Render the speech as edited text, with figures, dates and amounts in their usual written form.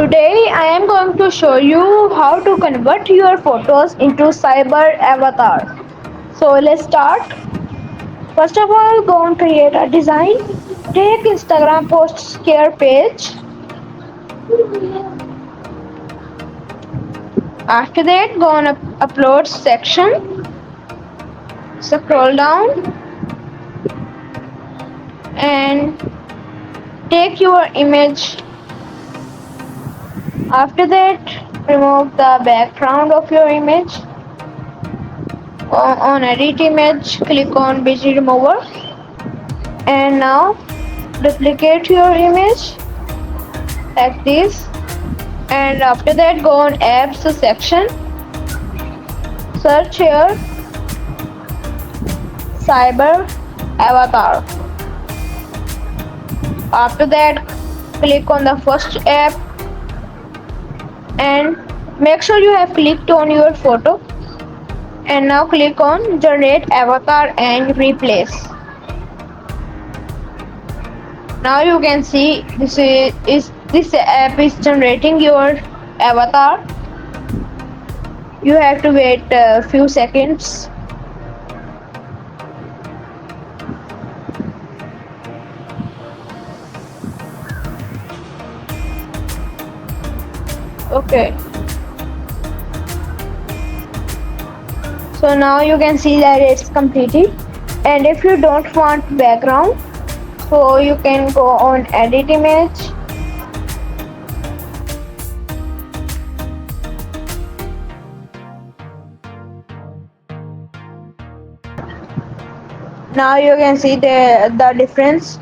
Today I am going to show you how to convert your photos into cyber avatar. So let's start. First of all, go and create a design. Take Instagram post scare page. After that, go on upload section. Scroll down and take your image. After that, remove the background of your image. On edit image, click on busy remover. And now duplicate your image like this. And after that, go on apps section. Search here cyber avatar. After that, click on the first app and make sure you have clicked on your photo. And now click on generate avatar and replace. Now you can see this app is generating your avatar. You have to wait a few seconds. Okay. So now you can see that it's completed. And if you don't want background, so you can go on edit image. Now you can see the difference.